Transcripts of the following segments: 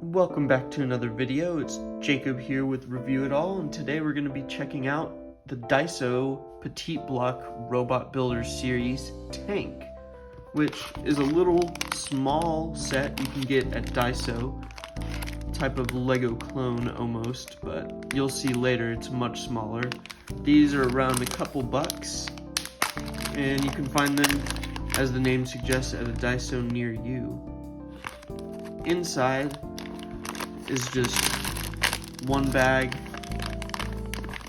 Welcome back to another video. It's Jacob here with Review It All, and today we're going to be checking out the Daiso Petite Block Robot Builder Series Tank, which is a little small set you can get at Daiso, type of Lego clone almost, but you'll see later it's much smaller. These are around a couple bucks, and you can find them, as the name suggests, at a Daiso near you. Inside is just one bag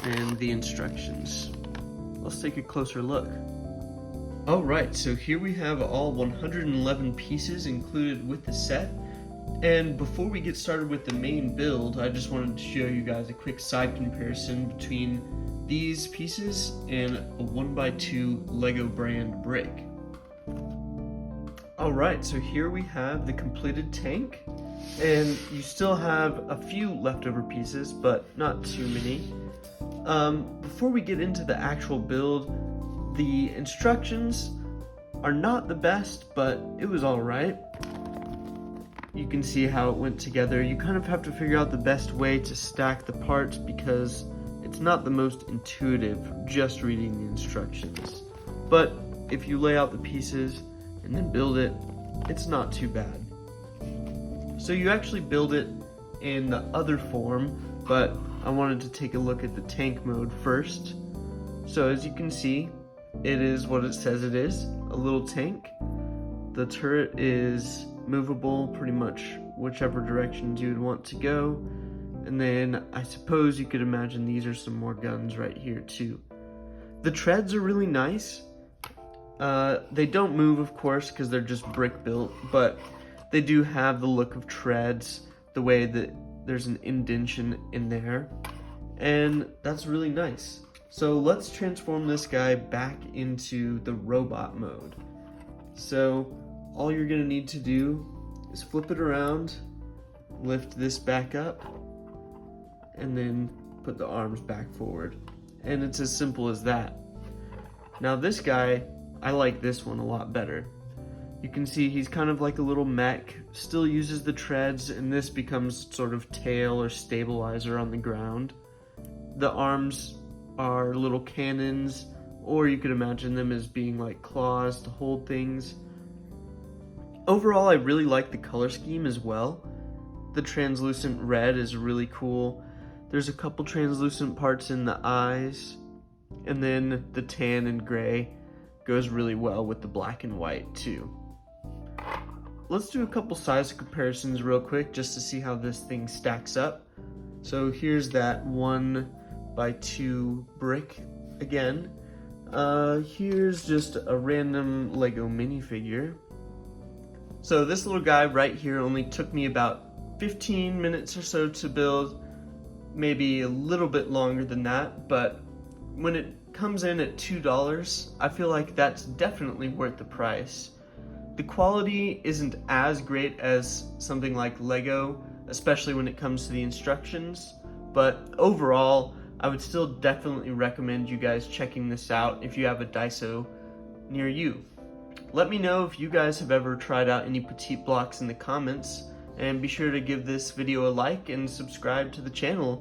and the instructions. Let's take a closer look. Alright, so here we have all 111 pieces included with the set. And before we get started with the main build, I just wanted to show you guys a quick side comparison between these pieces and a 1x2 Lego brand brick. Alright, so here we have the completed tank, and you still have a few leftover pieces, but not too many. Before we get into the actual build, the instructions are not the best, but it was alright. You can see how it went together. You kind of have to figure out the best way to stack the parts because it's not the most intuitive just reading the instructions. But if you lay out the pieces and then build it, it's not too bad. So you actually build it in the other form, but I wanted to take a look at the tank mode first. So as you can see, it is what it says it is, a little tank. The turret is movable pretty much whichever directions you would want to go. And then I suppose you could imagine these are some more guns right here too. The treads are really nice. They don't move, of course, because they're just brick built, but they do have the look of treads, the way that there's an indentation in there, and that's really nice. So let's transform this guy back into the robot mode. So all you're gonna need to do is flip it around, lift this back up, and then put the arms back forward. And it's as simple as that. Now this guy, I like this one a lot better. You can see he's kind of like a little mech, still uses the treads, and this becomes sort of tail or stabilizer on the ground. The arms are little cannons, or you could imagine them as being like claws to hold things. Overall, I really like the color scheme as well. The translucent red is really cool. There's a couple translucent parts in the eyes, and then the tan and gray goes really well with the black and white too. Let's do a couple size comparisons real quick just to see how this thing stacks up. So here's that 1x2 brick again. Here's just a random Lego minifigure. So this little guy right here only took me about 15 minutes or so to build, maybe a little bit longer than that, but when it comes in at $2, I feel like that's definitely worth the price. The quality isn't as great as something like Lego, especially when it comes to the instructions, but overall, I would still definitely recommend you guys checking this out if you have a Daiso near you. Let me know if you guys have ever tried out any petite blocks in the comments, and be sure to give this video a like and subscribe to the channel.